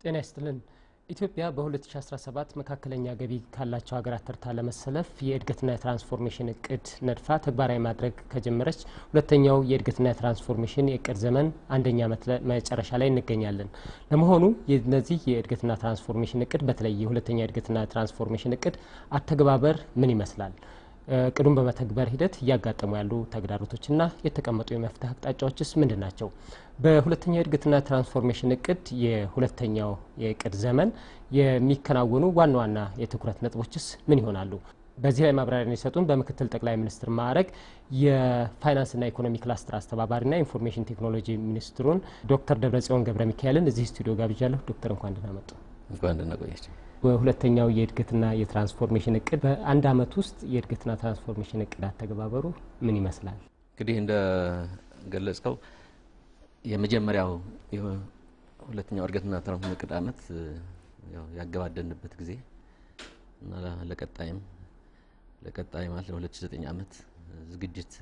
ጤና ይስጥልን። ኢትዮጵያ በ2017 መካከለኛ ገቢ ካላቸው ሀገራት ተርታ ለመሰለፍ የእድገትና የትራንስፎርሜሽን እቅድ ነድፋ ተግባራዊ ማድረግ ከጀመረች ሁለተኛው የእድገትና የትራንስፎርሜሽን የእቅድ ዘመን አንደኛ ዓመት መጨረሻ ላይ እንገኛለን። ለመሆኑ የነዚህ የእድገትና ትራንስፎርሜሽን እቅድ በተለይ የሁለተኛ የእድገትና ትራንስፎርሜሽን እቅድ አተገባበር ምን ይመስላል? ቅዱም በመተግበር ሂደት እያጋጠሙ ያሉ ተግዳሮቶችና የተቀመጡ የመፍትሄ አቅጣጫዎችስ ምንድናቸው? በሁለተኛው የእድገትና ትራንስፎርሜሽን እቅድ የሁለተኛው የእቅድ ዘመን የሚከናወኑ ዋና ዋና የትኩረት ነጥቦችስ ምን ይሆናሉ? በዚህ ላይ ማብራሪያ እንዲሰጡን በምክትል ጠቅላይ ሚኒስትር ማዕረግ የፋይናንስና ኢኮኖሚ ክላስተር አስተባባሪና ኢንፎርሜሽን ቴክኖሎጂ ሚኒስትሩን ዶክተር ደብረጽዮን ገብረ ሚካኤልን እዚህ ስቱዲዮ ጋብዣለሁ። ዶክተር እንኳን ደህና መጡ። እንኳን ደህና ቆያችሁ። በሁለተኛው የእድገትና የትራንስፎርሜሽን እቅድ በአንድ ዓመት ውስጥ የእድገትና ትራንስፎርሜሽን እቅድ አተገባበሩ ምን ይመስላል? እንግዲህ እንደ ገለጽከው የመጀመሪያው የሁለተኛው እድገትና ትራንስፎርሜሽን እቅድ ዓመት ያገባደንበት ጊዜ እና ለቀጣይ ማለት ለ2009 ዓመት ዝግጅት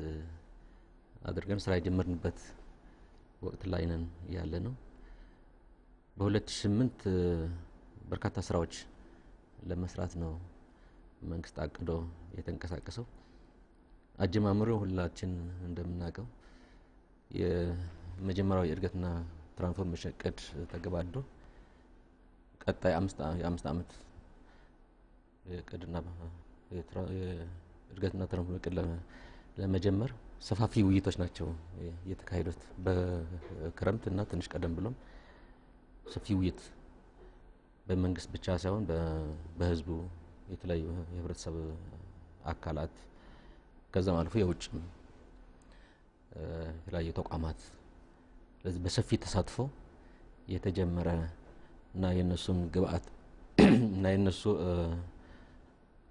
አድርገን ስራ የጀመርንበት ወቅት ላይ ነን ያለ ነው። በ2008 በርካታ ስራዎች ለመስራት ነው መንግስት አቅዶ የተንቀሳቀሰው። አጀማመሩ ሁላችን እንደምናውቀው የመጀመሪያው የእድገትና ትራንስፎርሜሽን እቅድ ተገባዶ ቀጣይ የአምስት ዓመት የእድገትና ትራንስፎርሜሽን እቅድ ለመጀመር ሰፋፊ ውይይቶች ናቸው የተካሄዱት። በክረምትና ትንሽ ቀደም ብሎም ሰፊ ውይይት በመንግስት ብቻ ሳይሆን በህዝቡ የተለያዩ የህብረተሰብ አካላት ከዛም አልፎ የውጭ የተለያዩ ተቋማት ለዚህ በሰፊ ተሳትፎ የተጀመረ እና የነሱን ግብአት እና የነሱ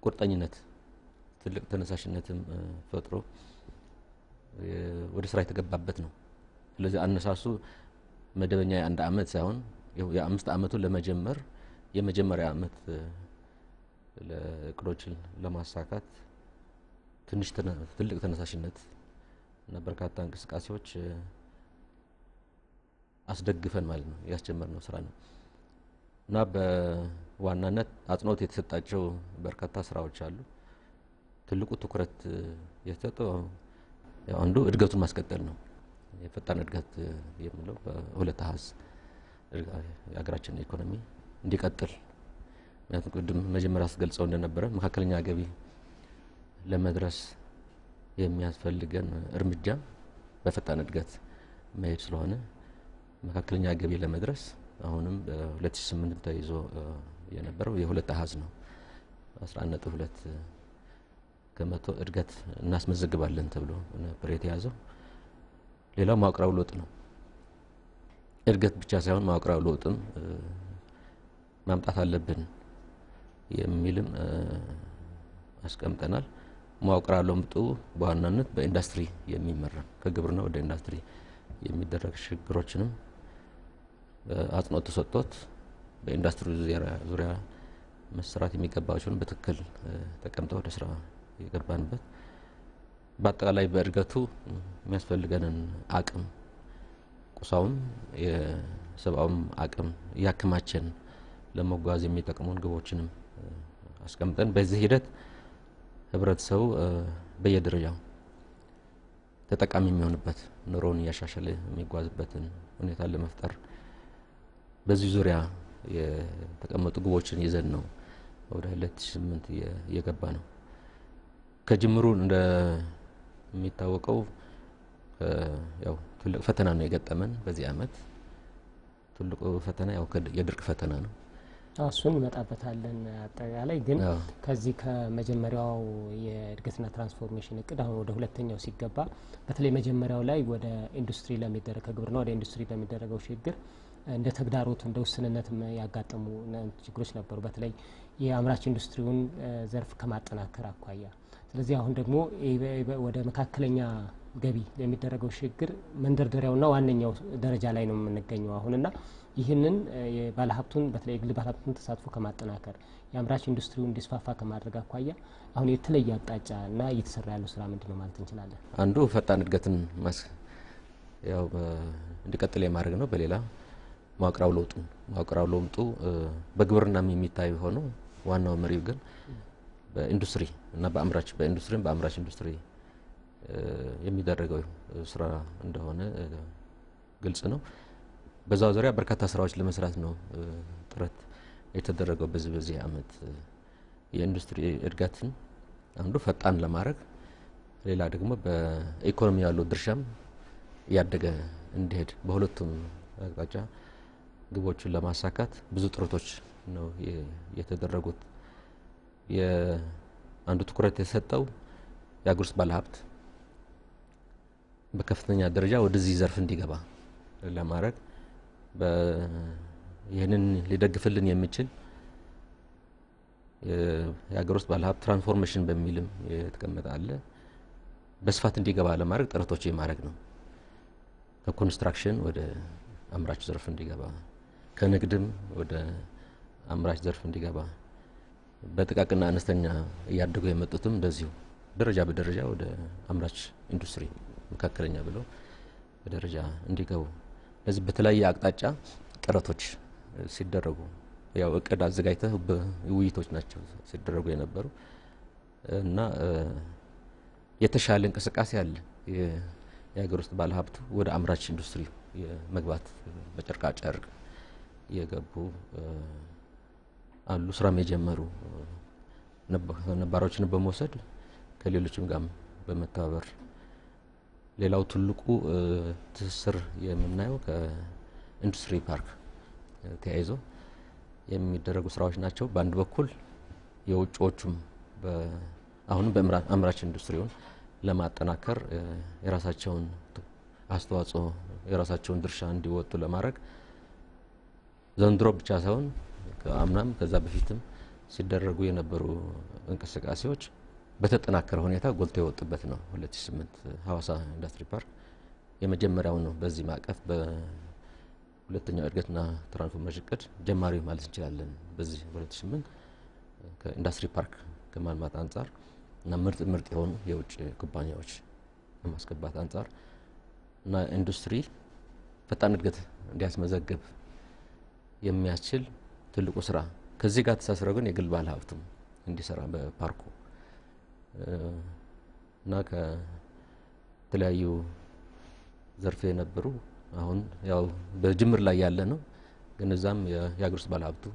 ቁርጠኝነት ትልቅ ተነሳሽነትም ፈጥሮ ወደ ስራ የተገባበት ነው። ስለዚህ አነሳሱ መደበኛ የአንድ ዓመት ሳይሆን የአምስት ዓመቱን ለመጀመር የመጀመሪያ ዓመት ለእቅዶችን ለማሳካት ትልቅ ተነሳሽነት እና በርካታ እንቅስቃሴዎች አስደግፈን ማለት ነው ያስጀመርነው ስራ ነው እና በዋናነት አጽንኦት የተሰጣቸው በርካታ ስራዎች አሉ። ትልቁ ትኩረት የተሰጠው አንዱ እድገቱን ማስቀጠል ነው። የፈጣን እድገት የሚለው በሁለት አሃዝ የሀገራችን ኢኮኖሚ እንዲቀጥል ምክንያቱም ቅድም መጀመሪያ አስገልጸው እንደነበረ መካከለኛ ገቢ ለመድረስ የሚያስፈልገን እርምጃ በፈጣን እድገት መሄድ ስለሆነ መካከለኛ ገቢ ለመድረስ አሁንም በ2008 ተይዞ የነበረው የሁለት አሃዝ ነው 11.2 ከመቶ እድገት እናስመዘግባለን ተብሎ ነበር የተያዘው። ሌላው መዋቅራዊ ለውጥ ነው። እድገት ብቻ ሳይሆን መዋቅራዊ ለውጥም ማምጣት አለብን የሚልም አስቀምጠናል። መዋቅራዊ ለውጡ በዋናነት በኢንዱስትሪ የሚመራ ከግብርና ወደ ኢንዱስትሪ የሚደረግ ሽግግሮችንም አጽንኦት ተሰጥቶት በኢንዱስትሪ ዙሪያ መስራት የሚገባቸውን በትክክል ተቀምጠው ወደ ስራ የገባንበት በአጠቃላይ በእድገቱ የሚያስፈልገንን አቅም ቁሳውም የሰብአውም አቅም ያከማቸን ለመጓዝ የሚጠቅሙን ግቦችንም አስቀምጠን በዚህ ሂደት ህብረተሰቡ በየደረጃው ተጠቃሚ የሚሆንበት ኑሮውን ያሻሻለ የሚጓዝበትን ሁኔታ ለመፍጠር በዚህ ዙሪያ የተቀመጡ ግቦችን ይዘን ነው ወደ 2008 የገባ ነው። ከጅምሩ እንደሚታወቀው ትልቅ ፈተና ነው የገጠመን በዚህ ዓመት። ትልቁ ፈተና የድርቅ ፈተና ነው። እሱን እንመጣበታለን። አጠቃላይ ግን ከዚህ ከመጀመሪያው የእድገትና ትራንስፎርሜሽን እቅድ አሁን ወደ ሁለተኛው ሲገባ በተለይ መጀመሪያው ላይ ወደ ኢንዱስትሪ ለሚደረግ ከግብርና ወደ ኢንዱስትሪ ለሚደረገው ሽግግር እንደ ተግዳሮት እንደ ውስንነት ያጋጠሙ ችግሮች ነበሩ፣ በተለይ የአምራች ኢንዱስትሪውን ዘርፍ ከማጠናከር አኳያ። ስለዚህ አሁን ደግሞ ወደ መካከለኛ ገቢ ለሚደረገው ሽግግር መንደርደሪያውና ዋነኛው ደረጃ ላይ ነው የምንገኘው አሁንና ይህንን የባለሀብቱን በተለይ የግል ባለሀብቱን ተሳትፎ ከማጠናከር የአምራች ኢንዱስትሪውን እንዲስፋፋ ከማድረግ አኳያ አሁን የተለየ አቅጣጫና እየተሰራ ያለው ስራ ምንድነው ማለት እንችላለን? አንዱ ፈጣን እድገትን እንዲቀጥል የማድረግ ነው። በሌላ መዋቅራዊ ለውጡ በግብርናም የሚታይ ሆኖ ዋናው መሪው ግን በኢንዱስትሪ እና በአምራች ኢንዱስትሪ የሚደረገው ስራ እንደሆነ ግልጽ ነው። በዛው ዙሪያ በርካታ ስራዎች ለመስራት ነው ጥረት የተደረገው በዚህ ዓመት የኢንዱስትሪ እድገትን አንዱ ፈጣን ለማድረግ ሌላ ደግሞ በኢኮኖሚ ያለው ድርሻም ያደገ እንዲሄድ በሁለቱም አቅጣጫ ግቦችን ለማሳካት ብዙ ጥረቶች ነው የተደረጉት። የአንዱ ትኩረት የሰጠው የአገር ውስጥ ባለሀብት በከፍተኛ ደረጃ ወደዚህ ዘርፍ እንዲገባ ለማድረግ ይህንን ሊደግፍልን የሚችል የአገር ውስጥ ባለሀብት ትራንስፎርሜሽን በሚልም የተቀመጠ አለ። በስፋት እንዲገባ ለማድረግ ጥረቶች የማድረግ ነው። ከኮንስትራክሽን ወደ አምራች ዘርፍ እንዲገባ፣ ከንግድም ወደ አምራች ዘርፍ እንዲገባ፣ በጥቃቅንና አነስተኛ እያደጉ የመጡትም እንደዚሁ ደረጃ በደረጃ ወደ አምራች ኢንዱስትሪ መካከለኛ ብለው በደረጃ እንዲገቡ ለዚህ በተለያየ አቅጣጫ ጥረቶች ሲደረጉ ያው እቅድ አዘጋጅተው ውይይቶች ናቸው ሲደረጉ የነበሩ እና የተሻለ እንቅስቃሴ አለ። የሀገር ውስጥ ባለሀብቱ ወደ አምራች ኢንዱስትሪ የመግባት በጨርቃ ጨርቅ የገቡ አሉ። ስራም የጀመሩ ነባሮችን በመውሰድ ከሌሎችም ጋር በመተባበር ሌላው ትልቁ ትስስር የምናየው ከኢንዱስትሪ ፓርክ ተያይዞ የሚደረጉ ስራዎች ናቸው። በአንድ በኩል የውጭዎቹም አሁንም በአምራች ኢንዱስትሪውን ለማጠናከር የራሳቸውን አስተዋጽኦ የራሳቸውን ድርሻ እንዲወጡ ለማድረግ ዘንድሮ ብቻ ሳይሆን ከአምናም ከዛ በፊትም ሲደረጉ የነበሩ እንቅስቃሴዎች በተጠናከረ ሁኔታ ጎልቶ የወጡበት ነው። 2008 ሐዋሳ ኢንዱስትሪ ፓርክ የመጀመሪያው ነው። በዚህ ማዕቀፍ በሁለተኛው እድገትና ትራንስፎርሜሽን እቅድ ጀማሪ ማለት እንችላለን። በዚህ 2008 ከኢንዱስትሪ ፓርክ ከማልማት አንጻር እና ምርጥ የሆኑ የውጭ ኩባንያዎች ከማስገባት አንጻር እና ኢንዱስትሪ ፈጣን እድገት እንዲያስመዘግብ የሚያስችል ትልቁ ስራ ከዚህ ጋር ተሳስረው ግን የግል ባለሀብቱም እንዲሰራ በፓርኩ እና ከተለያዩ ዘርፍ የነበሩ አሁን ያው በጅምር ላይ ያለ ነው። ግን እዛም የአገር ውስጥ ባለሀብቱ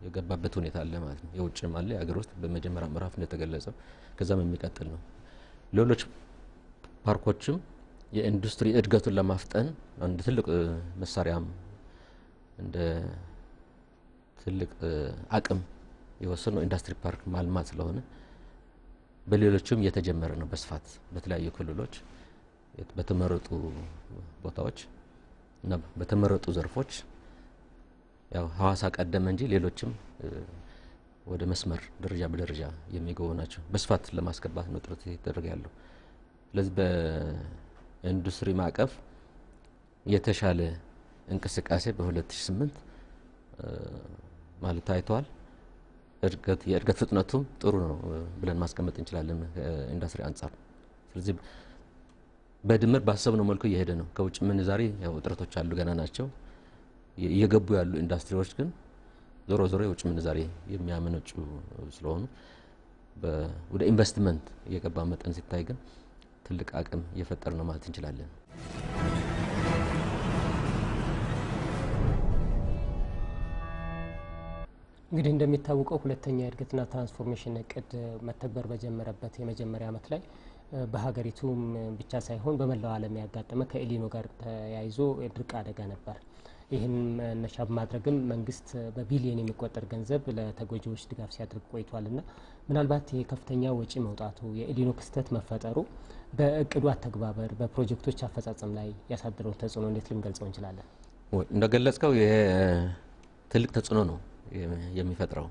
የገባበት ሁኔታ አለ ማለት ነው። የውጭም አለ የአገር ውስጥ በመጀመሪያ ምዕራፍ እንደተገለጸው ከዛም የሚቀጥል ነው። ሌሎች ፓርኮችም የኢንዱስትሪ እድገቱን ለማፍጠን አንድ ትልቅ መሳሪያም እንደ ትልቅ አቅም የወሰነው ኢንዱስትሪ ፓርክ ማልማት ስለሆነ በሌሎችም እየተጀመረ ነው በስፋት በተለያዩ ክልሎች በተመረጡ ቦታዎች እና በተመረጡ ዘርፎች ያው ሐዋሳ ቀደመ እንጂ ሌሎችም ወደ መስመር ደረጃ በደረጃ የሚገቡ ናቸው። በስፋት ለማስገባት ነው ጥረት እየተደረገ ያለው። ስለዚህ በኢንዱስትሪ ማዕቀፍ የተሻለ እንቅስቃሴ በ2008 ማለት ታይቷል። የእድገት ፍጥነቱም ጥሩ ነው ብለን ማስቀመጥ እንችላለን ኢንዱስትሪ አንጻር። ስለዚህ በድምር ባሰብነው መልኩ እየሄደ ነው። ከውጭ ምንዛሪ ያው ጥረቶች አሉ ገና ናቸው። እየገቡ ያሉ ኢንዱስትሪዎች ግን ዞሮ የውጭ ምንዛሪ የሚያመነጩ ስለሆኑ ወደ ኢንቨስትመንት እየገባ መጠን ሲታይ ግን ትልቅ አቅም እየፈጠረ ነው ማለት እንችላለን። እንግዲህ እንደሚታወቀው ሁለተኛ የእድገትና ትራንስፎርሜሽን እቅድ መተግበር በጀመረበት የመጀመሪያ ዓመት ላይ በሀገሪቱም ብቻ ሳይሆን በመላው ዓለም ያጋጠመ ከኤሊኖ ጋር ተያይዞ የድርቅ አደጋ ነበር። ይህን መነሻ በማድረግም መንግስት በቢሊዮን የሚቆጠር ገንዘብ ለተጎጂዎች ድጋፍ ሲያደርግ ቆይቷልና ምናልባት ይህ ከፍተኛ ወጪ መውጣቱ የኤሊኖ ክስተት መፈጠሩ በእቅዱ አተግባበር በፕሮጀክቶች አፈጻጸም ላይ ያሳደረው ተጽዕኖ እንዴት ልንገልጸው እንችላለን? እንደገለጽከው ይሄ ትልቅ ተጽዕኖ ነው የሚፈጥረው።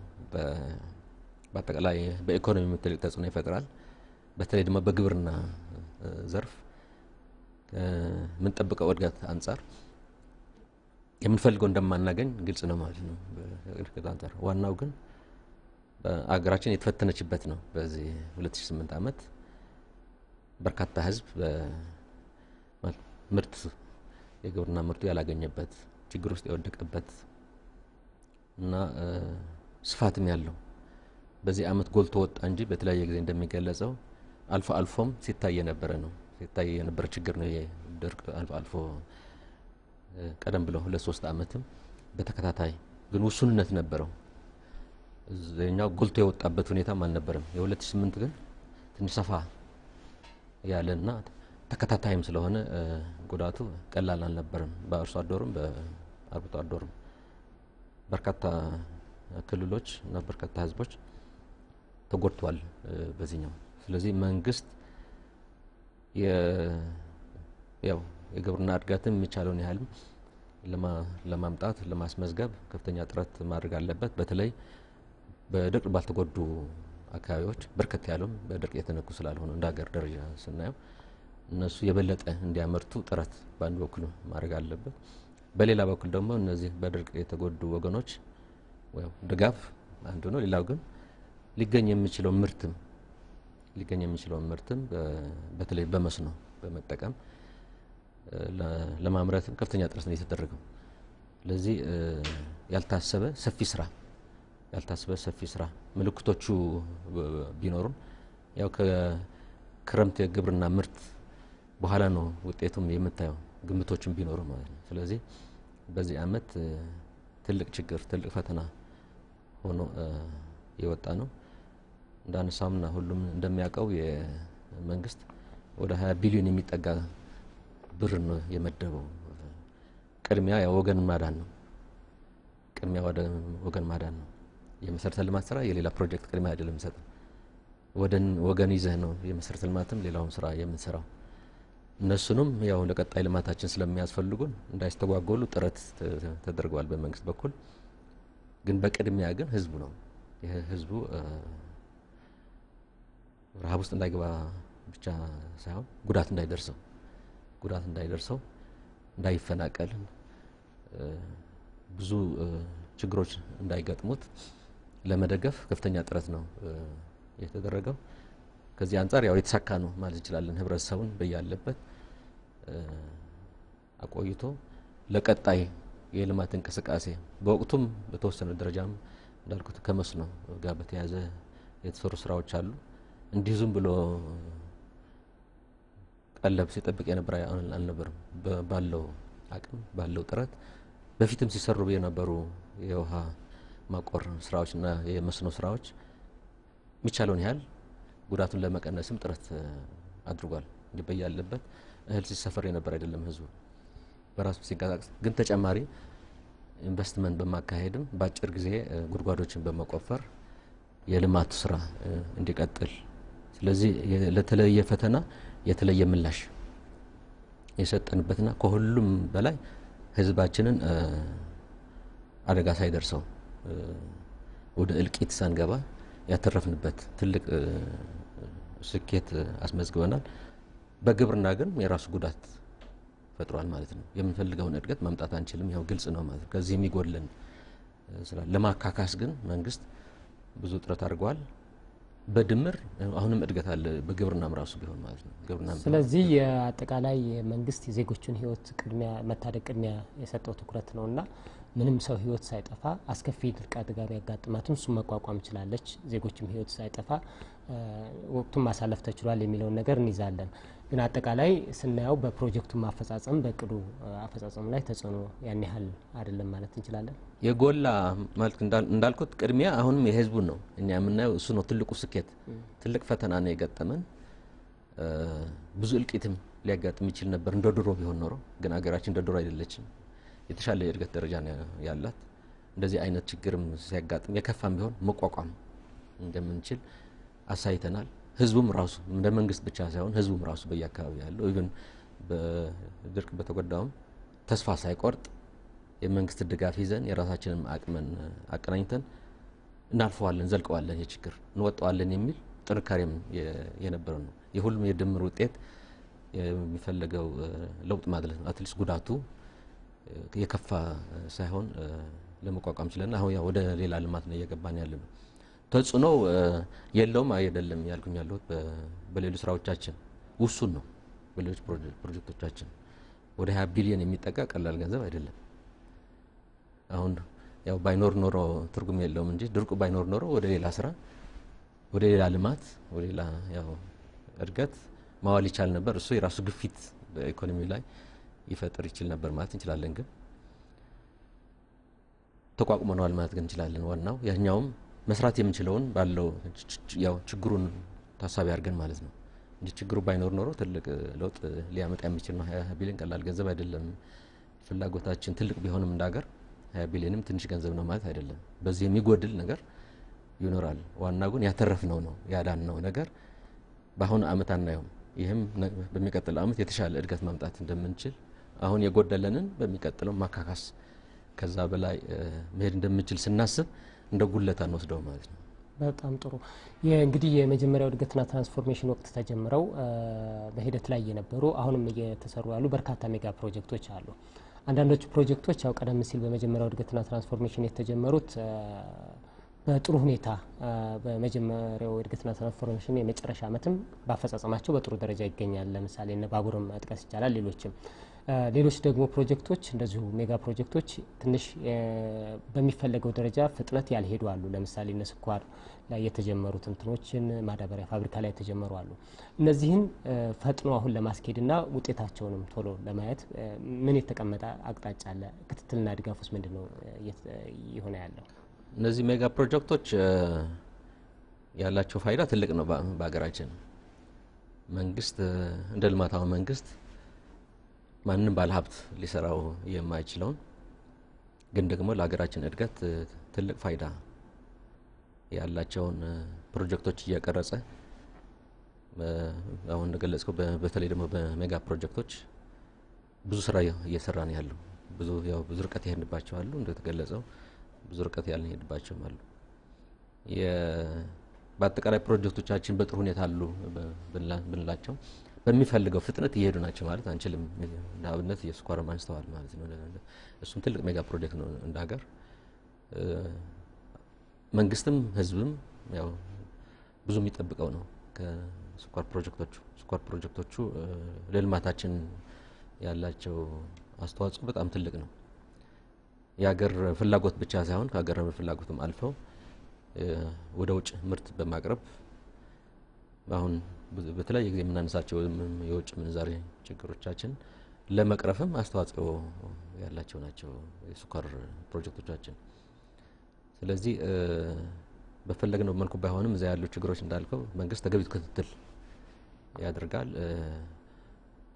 በአጠቃላይ በኢኮኖሚ ትልቅ ተጽዕኖ ይፈጥራል። በተለይ ደግሞ በግብርና ዘርፍ የምንጠብቀው እድገት አንጻር የምንፈልገው እንደማናገኝ ግልጽ ነው ማለት ነው። በእድገት አንጻር ዋናው ግን በአገራችን የተፈተነችበት ነው። በዚህ 2008 ዓመት በርካታ ህዝብ ምርት የግብርና ምርቱ ያላገኘበት ችግር ውስጥ የወደቀበት እና ስፋትም ያለው በዚህ አመት ጎልቶ ወጣ እንጂ በተለያየ ጊዜ እንደሚገለጸው አልፎ አልፎም ሲታይ የነበረ ችግር ነው። የድርቅ አልፎ ቀደም ብሎ 2-3 አመትም በተከታታይ ግን ውሱንነት ነበረው። እኛው ጎልቶ የወጣበት ሁኔታም አልነበረም። የ2008 ግን ትንሽ ሰፋ ያለና ተከታታይም ስለሆነ ጉዳቱ ቀላል አልነበረም። በአርሶ አደሩም በአርብቶ አደሩም በርካታ ክልሎች እና በርካታ ህዝቦች ተጎድተዋል በዚህኛው። ስለዚህ መንግስት ያው የግብርና እድገትን የሚቻለውን ያህል ለማምጣት ለማስመዝገብ ከፍተኛ ጥረት ማድረግ አለበት። በተለይ በድርቅ ባልተጎዱ አካባቢዎች በርከት ያሉም በድርቅ የተነኩ ስላልሆነ እንደ ሀገር ደረጃ ስናየው እነሱ የበለጠ እንዲያመርቱ ጥረት በአንድ በኩል ማድረግ አለበት። በሌላ በኩል ደግሞ እነዚህ በድርቅ የተጎዱ ወገኖች ድጋፍ አንዱ ነው። ሌላው ግን ሊገኝ የሚችለው ምርትም በተለይ በመስኖ በመጠቀም ለማምረትም ከፍተኛ ጥረት ነው የተደረገው። ስለዚህ ያልታሰበ ሰፊ ስራ ምልክቶቹ ቢኖሩም ያው ከክረምት የግብርና ምርት በኋላ ነው ውጤቱም የምታየው ግምቶችም ቢኖሩ ማለት ነው። ስለዚህ በዚህ አመት ትልቅ ችግር ትልቅ ፈተና ሆኖ የወጣ ነው። እንዳነሳውና ሁሉም እንደሚያውቀው የመንግስት ወደ 20 ቢሊዮን የሚጠጋ ብር ነው የመደበው። ቅድሚያ ወገን ማዳን ነው። የመሰረተ ልማት ስራ የሌላ ፕሮጀክት ቅድሚያ አይደለም የሚሰጠው። ወገን ይዘህ ነው የመሰረተ ልማትም ሌላውን ስራ የምንሰራው። እነሱንም ያው ለቀጣይ ልማታችን ስለሚያስፈልጉን እንዳይስተጓጎሉ ጥረት ተደርጓል በመንግስት በኩል። ግን በቅድሚያ ግን ህዝቡ ነው። ይሄ ህዝቡ ረሃብ ውስጥ እንዳይገባ ብቻ ሳይሆን ጉዳት እንዳይደርሰው እንዳይፈናቀል ብዙ ችግሮች እንዳይገጥሙት ለመደገፍ ከፍተኛ ጥረት ነው የተደረገው። ከዚህ አንፃር ያው የተሳካ ነው ማለት እንችላለን። ህብረተሰቡን በያለበት አቆይቶ ለቀጣይ የልማት እንቅስቃሴ በወቅቱም በተወሰነ ደረጃም እንዳልኩት ከመስኖ ጋር በተያያዘ የተሰሩ ስራዎች አሉ። እንዲህ ዝም ብሎ ቀለብ ሲጠብቅ የነበረ አልነበረም። ባለው አቅም ባለው ጥረት በፊትም ሲሰሩ የነበሩ የውሃ ማቆር ስራዎችና የመስኖ ስራዎች የሚቻለውን ያህል ጉዳቱን ለመቀነስም ጥረት አድርጓል። በያለበት እህል ሲሰፈር የነበረ አይደለም ህዝቡ በራሱ ሲንቀሳቀስ፣ ግን ተጨማሪ ኢንቨስትመንት በማካሄድም በአጭር ጊዜ ጉድጓዶችን በመቆፈር የልማት ስራ እንዲቀጥል፣ ስለዚህ ለተለየ ፈተና የተለየ ምላሽ የሰጠንበትና ከሁሉም በላይ ህዝባችንን አደጋ ሳይደርሰው ወደ እልቂት ሳንገባ ያተረፍንበት ትልቅ ስኬት አስመዝግበናል። በግብርና ግን የራሱ ጉዳት ፈጥሯል ማለት ነው። የምንፈልገውን እድገት ማምጣት አንችልም፣ ያው ግልጽ ነው ማለት ነው። ከዚህ የሚጎለን ለማካካስ ግን መንግስት ብዙ ጥረት አድርጓል። በድምር አሁንም እድገት አለ በግብርናም ራሱ ቢሆን ማለት ነው። ስለዚህ የአጠቃላይ መንግስት የዜጎችን ህይወት ቅድሚያ መታደግ ቅድሚያ የሰጠው ትኩረት ነውና ምንም ሰው ህይወት ሳይጠፋ አስከፊ ድርቅ አደጋ ቢያጋጥማትም እሱ መቋቋም ይችላልች፣ ዜጎችም ህይወት ሳይጠፋ ወቅቱን ማሳለፍ ተችሏል የሚለውን ነገር እንይዛለን። ግን አጠቃላይ ስናየው በፕሮጀክቱ ማፈጻጸም በቅዱ አፈጻጸም ላይ ተጽዕኖ ያን ያህል አይደለም ማለት እንችላለን። የጎላ ማለት እንዳልኩት ቅድሚያ አሁንም የህዝቡ ነው። እኛ የምናየው እሱ ነው ትልቁ ስኬት። ትልቅ ፈተና ነው የገጠመን። ብዙ እልቂትም ሊያጋጥም ይችል ነበር እንደ ድሮ ቢሆን ኖሮ፣ ግን አገራችን እንደ ድሮ አይደለችም። የተሻለ የእድገት ደረጃ ነው ያላት። እንደዚህ አይነት ችግርም ሲያጋጥም የከፋም ቢሆን መቋቋም እንደምንችል አሳይተናል። ህዝቡም ራሱ እንደ መንግስት ብቻ ሳይሆን ህዝቡም ራሱ በየአካባቢው ያለው ኢቭን በድርቅ በተጎዳውም ተስፋ ሳይቆርጥ የመንግስት ድጋፍ ይዘን የራሳችንን አቅመን አቀናኝተን እናልፈዋለን፣ ዘልቀዋለን፣ የችግር እንወጣዋለን የሚል ጥንካሬም የነበረ ነው። የሁሉም የድምር ውጤት የሚፈልገው ለውጥ ማለት ነው። አትሊስት ጉዳቱ የከፋ ሳይሆን ለመቋቋም ችለና አሁን ያው ወደ ሌላ ልማት ነው እየገባን ያለነው። ተጽዕኖ የለውም አይደለም ያልኩኝ ያለሁት በሌሎች ስራዎቻችን ውሱን ነው። በሌሎች ፕሮጀክቶቻችን ወደ 20 ቢሊዮን የሚጠጋ ቀላል ገንዘብ አይደለም። አሁን ያው ባይኖር ኖሮ ትርጉም የለውም እንጂ ድርቁ ባይኖር ኖሮ ወደ ሌላ ስራ፣ ወደ ሌላ ልማት፣ ወደ ሌላ ያው እድገት ማዋል ይቻል ነበር። እሱ የራሱ ግፊት በኢኮኖሚ ላይ ይፈጥር ይችል ነበር ማለት እንችላለን። ግን ተቋቁመናል ማለት ግን እንችላለን። ዋናው ያኛውም መስራት የምንችለውን ባለው ያው ችግሩን ታሳቢ አድርገን ማለት ነው እንጂ ችግሩ ባይኖር ኖሮ ትልቅ ለውጥ ሊያመጣ የሚችል ነው። 20 ቢሊዮን ቀላል ገንዘብ አይደለም። ፍላጎታችን ትልቅ ቢሆንም እንዳገር 20 ቢሊዮንም ትንሽ ገንዘብ ነው ማለት አይደለም። በዚህ የሚጎድል ነገር ይኖራል። ዋናው ግን ያተረፍነው ነው ያዳነው ነገር በአሁኑ አመት አናየውም። ይህም በሚቀጥለው አመት የተሻለ እድገት ማምጣት እንደምንችል አሁን የጎደለንን በሚቀጥለው ማካካስ ከዛ በላይ መሄድ እንደምንችል ስናስብ እንደ ጉለታ እንወስደው ማለት ነው። በጣም ጥሩ። እንግዲህ የመጀመሪያው እድገትና ትራንስፎርሜሽን ወቅት ተጀምረው በሂደት ላይ የነበሩ አሁንም እየተሰሩ ያሉ በርካታ ሜጋ ፕሮጀክቶች አሉ። አንዳንዶቹ ፕሮጀክቶች ያው ቀደም ሲል በመጀመሪያው እድገትና ትራንስፎርሜሽን የተጀመሩት በጥሩ ሁኔታ በመጀመሪያው እድገትና ትራንስፎርሜሽን የመጨረሻ አመትም ባፈጻጸማቸው በጥሩ ደረጃ ይገኛል። ለምሳሌ እነ ባቡርም መጥቀስ ይቻላል። ሌሎች ደግሞ ፕሮጀክቶች እንደዚሁ ሜጋ ፕሮጀክቶች ትንሽ በሚፈለገው ደረጃ ፍጥነት ያልሄዱ አሉ። ለምሳሌ እነ ስኳር ላይ የተጀመሩት እንትኖችን ማዳበሪያ ፋብሪካ ላይ የተጀመሩ አሉ። እነዚህን ፈጥኖ አሁን ለማስኬድና ውጤታቸውንም ቶሎ ለማየት ምን የተቀመጠ አቅጣጫ አለ? ክትትልና ድጋፉስ ምንድነው ይሆነ ያለው? እነዚህ ሜጋ ፕሮጀክቶች ያላቸው ፋይዳ ትልቅ ነው። በአገራችን መንግስት እንደ ልማታዊ መንግስት ማንንም ባለሀብት ሊሰራው የማይችለውን ግን ደግሞ ለሀገራችን እድገት ትልቅ ፋይዳ ያላቸውን ፕሮጀክቶች እያቀረጸ አሁን እንደገለጽከው በተለይ ደግሞ በሜጋ ፕሮጀክቶች ብዙ ስራ እየሰራ ነው ያለው። ብዙ ርቀት ይሄድባቸው አሉ፣ እንደተገለጸው ብዙ ርቀት ያልሄድባቸውም አሉ። በአጠቃላይ ፕሮጀክቶቻችን በጥሩ ሁኔታ አሉ ብንላቸው በሚፈልገው ፍጥነት እየሄዱ ናቸው ማለት አንችልም። ለአብነት የስኳር አንስተዋል ማለት ነው። እሱም ትልቅ ሜጋ ፕሮጀክት ነው እንደ ሀገር። መንግስትም ህዝብም ያው ብዙ የሚጠብቀው ነው ከስኳር ፕሮጀክቶቹ ለልማታችን ያላቸው አስተዋጽኦ በጣም ትልቅ ነው። የሀገር ፍላጎት ብቻ ሳይሆን ከሀገር ፍላጎትም አልፈው ወደ ውጭ ምርት በማቅረብ አሁን በተለያየ ጊዜ የምናነሳቸው የውጭ ምንዛሬ ችግሮቻችን ለመቅረፍም አስተዋጽኦ ያላቸው ናቸው የስኳር ፕሮጀክቶቻችን። ስለዚህ በፈለግነው መልኩ ባይሆንም እዛ ያሉ ችግሮች እንዳልከው መንግስት ተገቢ ክትትል ያደርጋል፣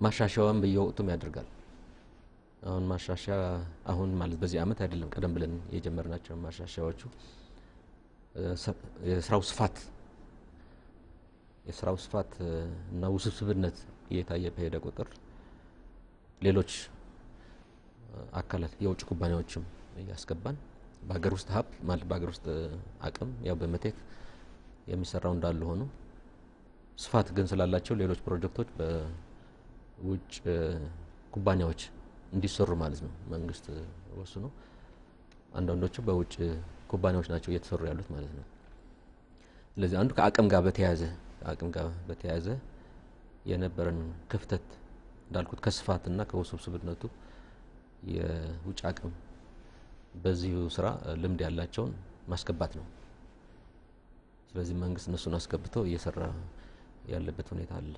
ማሻሻያውም በየወቅቱም ያደርጋል። አሁን ማሻሻያ አሁን ማለት በዚህ አመት አይደለም፣ ቀደም ብለን የጀመርናቸው ማሻሻያዎቹ የስራው ስፋት እና ውስብስብነት እየታየ በሄደ ቁጥር ሌሎች አካላት የውጭ ኩባንያዎችም እያስገባን በሀገር ውስጥ ሀብት ማለት በሀገር ውስጥ አቅም ያው በመቴክ የሚሰራው እንዳለ ሆኖ ስፋት ግን ስላላቸው ሌሎች ፕሮጀክቶች በውጭ ኩባንያዎች እንዲሰሩ ማለት ነው መንግስት ወስኖ አንዳንዶቹ በውጭ ኩባንያዎች ናቸው እየተሰሩ ያሉት ማለት ነው። ስለዚህ አንዱ ከአቅም ጋር በተያያዘ የነበረን ክፍተት እንዳልኩት ከስፋትና ከውስብስብነቱ የውጭ አቅም በዚሁ ስራ ልምድ ያላቸውን ማስገባት ነው። ስለዚህ መንግስት እነሱን አስገብቶ እየሰራ ያለበት ሁኔታ አለ።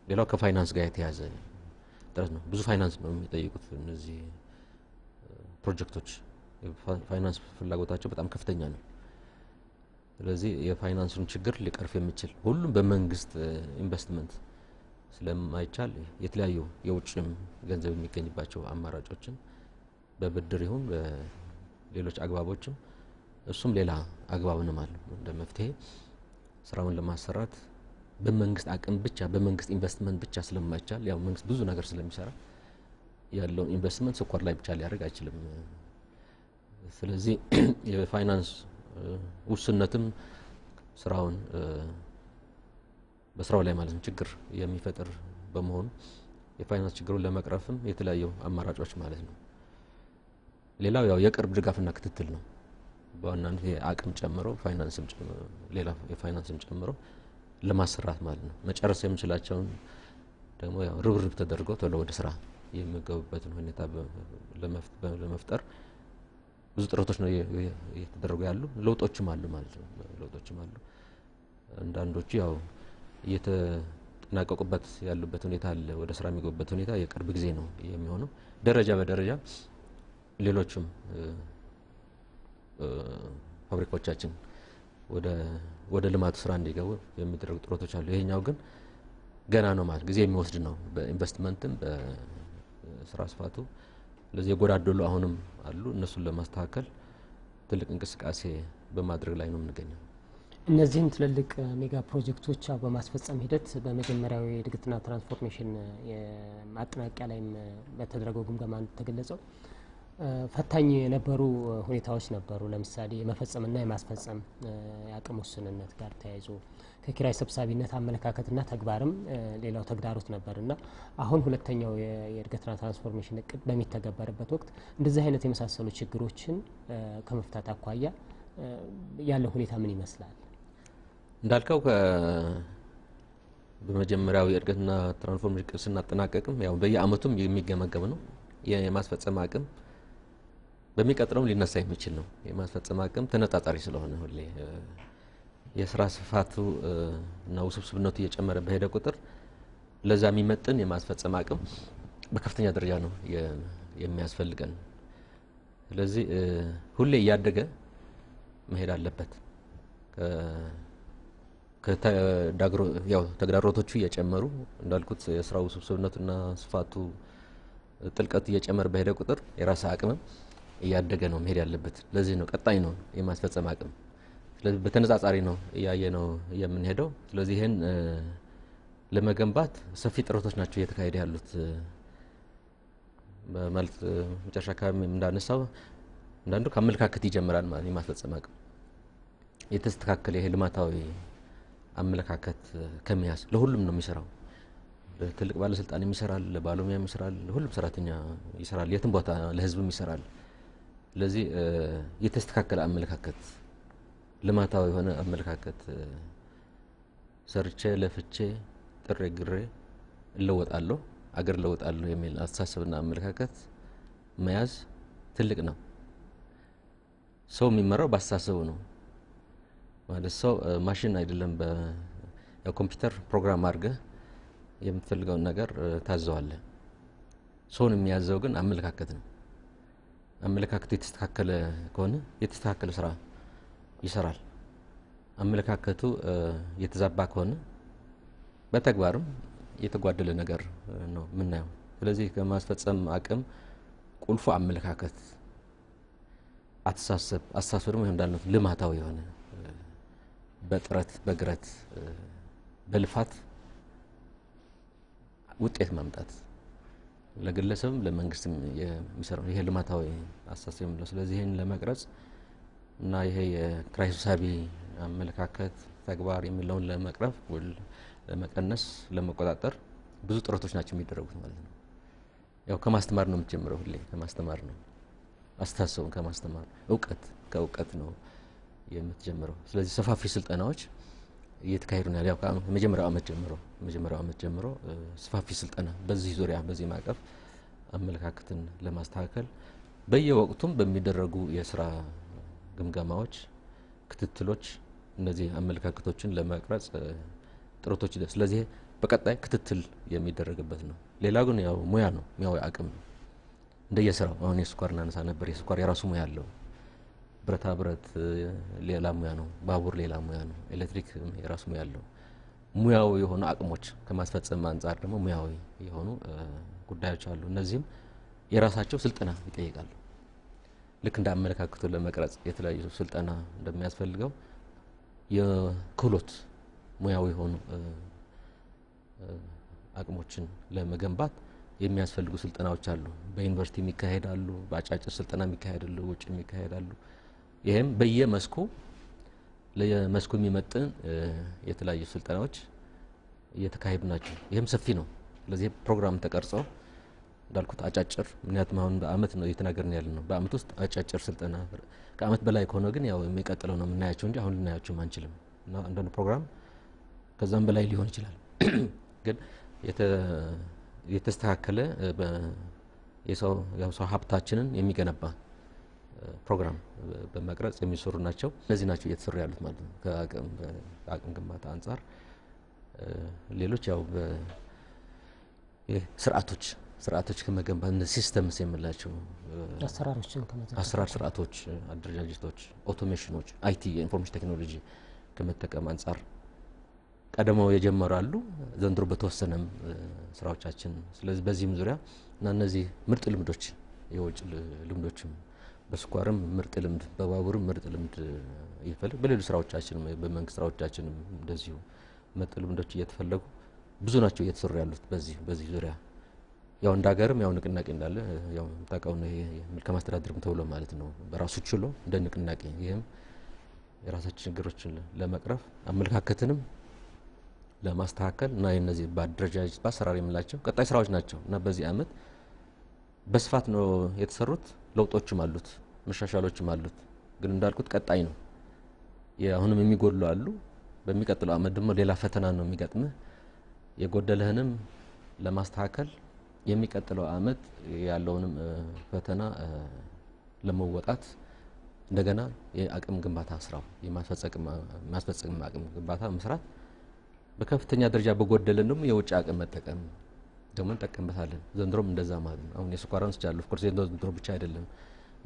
ሌላው ከፋይናንስ ጋር የተያያዘ ጥረት ነው። ብዙ ፋይናንስ ነው የሚጠይቁት እነዚህ ፕሮጀክቶች። ፋይናንስ ፍላጎታቸው በጣም ከፍተኛ ነው። ስለዚህ የፋይናንሱን ችግር ሊቀርፍ የሚችል ሁሉም በመንግስት ኢንቨስትመንት ስለማይቻል የተለያዩ የውጭም ገንዘብ የሚገኝባቸው አማራጮችን በብድር ይሁን በሌሎች አግባቦችም እሱም ሌላ አግባብንም አለ እንደ መፍትሄ ስራውን ለማሰራት በመንግስት አቅም ብቻ በመንግስት ኢንቨስትመንት ብቻ ስለማይቻል ያው መንግስት ብዙ ነገር ስለሚሰራ ያለው ኢንቨስትመንት ስኳር ላይ ብቻ ሊያደርግ አይችልም። ስለዚህ የፋይናንስ ውስንነትም ስራውን በስራው ላይ ማለት ነው ችግር የሚፈጥር በመሆኑ የፋይናንስ ችግሩን ለመቅረፍም የተለያዩ አማራጮች ማለት ነው። ሌላው ያው የቅርብ ድጋፍና ክትትል ነው። በዋናነት የአቅም ጨምሮ ፋይናንስም ጨምሮ ሌላ የፋይናንስም ጨምሮ ለማሰራት ማለት ነው። መጨረስ የምንችላቸውን ደግሞ ያው ርብርብ ተደርጎ ቶሎ ወደ ስራ የሚገቡበትን ሁኔታ ለመፍጠር ብዙ ጥረቶች ነው እየተደረጉ ያሉ ለውጦችም አሉ ማለት ነው። ለውጦችም አሉ። አንዳንዶቹ ያው እየተጠናቀቁበት ያሉበት ሁኔታ አለ። ወደ ስራ የሚገቡበት ሁኔታ የቅርብ ጊዜ ነው የሚሆነው። ደረጃ በደረጃ ሌሎችም ፋብሪካዎቻችን ወደ ልማቱ ስራ እንዲገቡ የሚደረጉ ጥረቶች አሉ። ይሄኛው ግን ገና ነው ማለት ጊዜ የሚወስድ ነው በኢንቨስትመንትም በስራ ስፋቱ። ለዚህ የጎዳደሉ አሁንም አሉ። እነሱን ለማስተካከል ትልቅ እንቅስቃሴ በማድረግ ላይ ነው የምንገኘው። እነዚህን ትልልቅ ሜጋ ፕሮጀክቶች በማስፈጸም ሂደት በመጀመሪያው የእድገትና ትራንስፎርሜሽን ማጠናቀቂያ ላይም በተደረገው ግምገማ ተገለጸው ፈታኝ የነበሩ ሁኔታዎች ነበሩ። ለምሳሌ የመፈጸምና የማስፈጸም የአቅም ውስንነት ጋር ተያይዞ ከኪራይ ሰብሳቢነት አመለካከትና ተግባርም ሌላው ተግዳሮት ነበርና አሁን ሁለተኛው የእድገትና ትራንስፎርሜሽን እቅድ በሚተገበርበት ወቅት እንደዚህ አይነት የመሳሰሉ ችግሮችን ከመፍታት አኳያ ያለው ሁኔታ ምን ይመስላል? እንዳልከው በመጀመሪያው የእድገትና ትራንስፎርሜሽን እቅድ ስናጠናቀቅም ያው በየአመቱም የሚገመገም ነው። የማስፈጸም አቅም በሚቀጥለውም ሊነሳ የሚችል ነው። የማስፈጸም አቅም ተነጣጣሪ ስለሆነ ሁሌ የስራ ስፋቱ እና ውስብስብነቱ እየጨመረ በሄደ ቁጥር ለዛ የሚመጥን የማስፈጸም አቅም በከፍተኛ ደረጃ ነው የሚያስፈልገን። ስለዚህ ሁሌ እያደገ መሄድ አለበት። ተግዳሮቶቹ እየጨመሩ እንዳልኩት የስራው ውስብስብነቱና ስፋቱ ጥልቀቱ እየጨመረ በሄደ ቁጥር የራስ አቅም እያደገ ነው መሄድ ያለበት። ለዚህ ነው ቀጣይ ነው የማስፈጸም አቅም። ስለዚህ በተነጻጻሪ ነው እያየነው የምንሄደው። ስለዚህ ይሄን ለመገንባት ሰፊ ጥረቶች ናቸው እየተካሄዱ ያሉት። በማለት መጨረሻ አካባቢ እንዳነሳው አንዳንዱ ከአመለካከት ይጀምራል ማለት የማስፈጸም አቅም የተስተካከለ ይሄ ልማታዊ አመለካከት ከመያዝ ለሁሉም ነው የሚሰራው። ትልቅ ባለስልጣን ይሰራል፣ ባለሙያ ይሰራል፣ ሁሉም ሰራተኛ ይሰራል፣ የትም ቦታ ለህዝብም ይሰራል። ስለዚህ የተስተካከለ አመለካከት ልማታዊ የሆነ አመለካከት ሰርቼ ለፍቼ ጥሬ ግሬ እለወጣለሁ አገር እለወጣለሁ የሚል አስተሳሰብና አመለካከት መያዝ ትልቅ ነው። ሰው የሚመራው በአስተሳሰቡ ነው ማለት ሰው ማሽን አይደለም። በኮምፒውተር ፕሮግራም አድርገህ የምትፈልገውን ነገር ታዘዋለህ። ሰውን የሚያዘው ግን አመለካከት ነው። አመለካከቱ የተስተካከለ ከሆነ የተስተካከለ ስራ ይሰራል። አመለካከቱ የተዛባ ከሆነ በተግባርም የተጓደለ ነገር ነው የምናየው። ስለዚህ ከማስፈጸም አቅም ቁልፉ አመለካከት፣ አስተሳሰብ ደግሞ እንዳልነው ልማታዊ የሆነ በጥረት በግረት በልፋት ውጤት ማምጣት ለግለሰብም ለመንግስትም የሚሰራው ይሄ ልማታዊ አስተሳሰብ ነው። ስለዚህ ይሄን ለመቅረጽ እና ይሄ የኪራይ ሰብሳቢ አመለካከት ተግባር የሚለውን ለመቅረፍ ወይ ለመቀነስ ለመቆጣጠር ብዙ ጥረቶች ናቸው የሚደረጉት ማለት ነው። ያው ከማስተማር ነው የምትጀምረው። ሁሌ ከማስተማር ነው፣ አስተሳሰቡን ከማስተማር ከእውቀት ነው የምትጀምረው። ስለዚህ ሰፋፊ ስልጠናዎች እየተካሄዱ ነው ያለው። ከመጀመሪያው አመት ጀምሮ ሰፋፊ ስልጠና በዚህ ዙሪያ በዚህ ማዕቀፍ አመለካከትን ለማስተካከል በየወቅቱም በሚደረጉ የስራ ግምገማዎች፣ ክትትሎች እነዚህ አመለካከቶችን ለመቅረጽ ጥረቶች ይደርሳሉ። ስለዚህ በቀጣይ ክትትል የሚደረግበት ነው። ሌላ ግን ያው ሙያ ነው፣ ሙያዊ አቅም ነው እንደየስራው። አሁን የስኳር እናነሳ ነበር። የስኳር የራሱ ሙያ አለው። ብረታ ብረት ሌላ ሙያ ነው፣ ባቡር ሌላ ሙያ ነው፣ ኤሌክትሪክ የራሱ ሙያ አለው። ሙያዊ የሆኑ አቅሞች ከማስፈጸም አንጻር ደግሞ ሙያዊ የሆኑ ጉዳዮች አሉ። እነዚህም የራሳቸው ስልጠና ይጠይቃሉ። ልክ እንደ አመለካከቱ ለመቅረጽ የተለያዩ ስልጠና እንደሚያስፈልገው የክህሎት ሙያዊ የሆኑ አቅሞችን ለመገንባት የሚያስፈልጉ ስልጠናዎች አሉ። በዩኒቨርሲቲ የሚካሄዳሉ፣ በአጫጭር ስልጠና የሚካሄዳሉ፣ ውጭ የሚካሄዳሉ። ይሄም በየመስኩ ለመስኩ የሚመጥን የተለያዩ ስልጠናዎች እየተካሄዱ ናቸው። ይሄም ሰፊ ነው። ስለዚህ ፕሮግራም ተቀርጾ እንዳልኩት አጫጭር ምክንያቱም አሁን በአመት ነው እየተናገርን ያለነው። በአመት ውስጥ አጫጭር ስልጠና ከአመት በላይ ከሆነ ግን ያው የሚቀጥለው ነው የምናያቸው እንጂ አሁን ልናያቸው አንችልም። እና አንዳንድ ፕሮግራም ከዛም በላይ ሊሆን ይችላል። ግን የተስተካከለ የሰው ሀብታችንን የሚገነባ ፕሮግራም በመቅረጽ የሚሰሩ ናቸው። እነዚህ ናቸው እየተሰሩ ያሉት ማለት ነው። ከአቅም ግንባታ አንጻር ሌሎች ያው ስርዓቶች ከመገንባት እንደ ሲስተምስ የምላቸው አሰራር ስርዓቶች፣ አደረጃጀቶች፣ ኦቶሜሽኖች፣ አይቲ የኢንፎርሜሽን ቴክኖሎጂ ከመጠቀም አንጻር ቀደመው የጀመራሉ ዘንድሮ በተወሰነም ስራዎቻችን። ስለዚህ በዚህም ዙሪያ እና እነዚህ ምርጥ ልምዶች የውጭ ልምዶችም በስኳርም ምርጥ ልምድ በባቡርም ምርጥ ልምድ እየተፈለገ በሌሎች ስራዎቻችን በመንግስት ስራዎቻችን እንደዚሁ ምርጥ ልምዶች እየተፈለጉ ብዙ ናቸው እየተሰሩ ያሉት በዚህ ዙሪያ። ያው እንዳገርም ያው ንቅናቄ እንዳለ ያው ታውቃው ነው። ይሄ መልካም አስተዳደርም ተብሎ ማለት ነው በራሱ ችሎ እንደ ንቅናቄ ይሄም የራሳችን ችግሮችን ለመቅረፍ አመለካከትንም ለማስተካከል እና የነዚህ በአደረጃጀት በአሰራር የምላቸው ቀጣይ ስራዎች ናቸው እና በዚህ አመት በስፋት ነው የተሰሩት። ለውጦችም አሉት፣ መሻሻሎችም አሉት። ግን እንዳልኩት ቀጣይ ነው። አሁንም የሚጎድሉ አሉ። በሚቀጥለው አመት ደግሞ ሌላ ፈተና ነው የሚገጥምህ። የጎደለህንም ለማስተካከል የሚቀጥለው አመት ያለውንም ፈተና ለመወጣት እንደገና የአቅም ግንባታ ስራው የማስፈጸም አቅም ግንባታ መስራት በከፍተኛ ደረጃ በጎደለን ደግሞ የውጭ አቅም መጠቀም ደግሞ እንጠቀምበታለን። ዘንድሮም እንደዛ ማለት ነው። አሁን የስኳር አንስቻለሁ። ኦፍ ኮርስ ዘንድሮ ብቻ አይደለም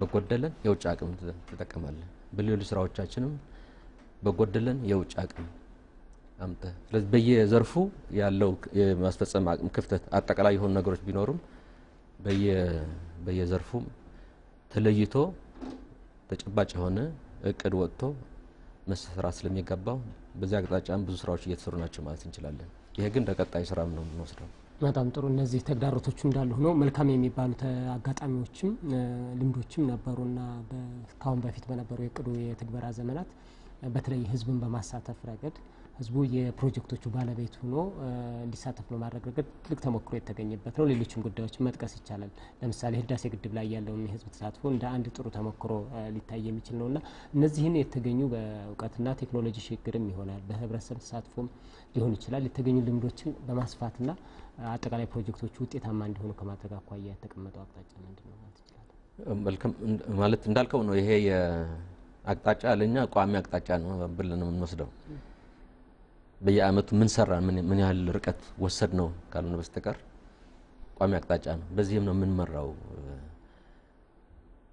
በጎደለን የውጭ አቅም ተጠቀማለን። በሌሎች ስራዎቻችንም በጎደለን የውጭ አቅም አምጠ ስለዚህ በየዘርፉ ያለው የማስፈጸም አቅም ክፍተት አጠቃላይ የሆኑ ነገሮች ቢኖሩም በየዘርፉ ተለይቶ ተጨባጭ የሆነ እቅድ ወጥቶ መስራት ስለሚገባው በዚህ አቅጣጫም ብዙ ስራዎች እየተሰሩ ናቸው ማለት እንችላለን። ይሄ ግን ለቀጣይ ስራም ነው የምንወስደው። በጣም ጥሩ። እነዚህ ተግዳሮቶች እንዳሉ ሆኖ መልካም የሚባሉት አጋጣሚዎችም ልምዶችም ነበሩና ካሁን በፊት በነበሩ የቅዱ የትግበራ ዘመናት በተለይ ህዝብን በማሳተፍ ረገድ ህዝቡ የፕሮጀክቶቹ ባለቤት ሆኖ እንዲሳተፍ በማድረግ ረገድ ትልቅ ተሞክሮ የተገኘበት ነው። ሌሎችም ጉዳዮች መጥቀስ ይቻላል። ለምሳሌ ህዳሴ ግድብ ላይ ያለውን የህዝብ ተሳትፎ እንደ አንድ ጥሩ ተሞክሮ ሊታይ የሚችል ነውና እነዚህን የተገኙ በእውቀትና ቴክኖሎጂ ሽግግርም ይሆናል በህብረተሰብ ተሳትፎም ሊሆን ይችላል የተገኙ ልምዶችን በማስፋትና አጠቃላይ ፕሮጀክቶቹ ውጤታማ እንዲሆኑ ከማድረግ አኳያ የተቀመጠው አቅጣጫ ምንድነው ማለት ይችላል? መልካም ማለት እንዳልከው ነው። ይሄ የአቅጣጫ ለኛ ቋሚ አቅጣጫ ነው ብለን ነው የምንወስደው። በየአመቱ ምን ሰራን ምን ያህል ርቀት ወሰድ ነው ካልሆነ በስተቀር ቋሚ አቅጣጫ ነው። በዚህም ነው የምንመራው።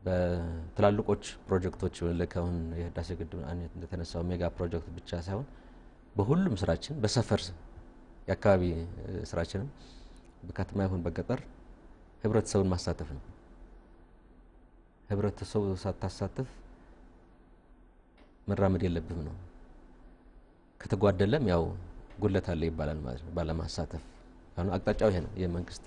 በትላልቆች ፕሮጀክቶች ለካሁን የህዳሴ ግድብ አይነት እንደተነሳው ሜጋ ፕሮጀክት ብቻ ሳይሆን በሁሉም ስራችን በሰፈር የአካባቢ ስራችንም በከተማ ይሁን በገጠር ህብረተሰቡን ማሳተፍ ነው። ህብረተሰቡ ሳታሳተፍ መራመድ የለብህም ነው። ከተጓደለም ያው ጉድለት አለ ይባላል ማለት ነው ባለማሳተፍ። አሁን አቅጣጫው ይሄ ነው። የመንግስት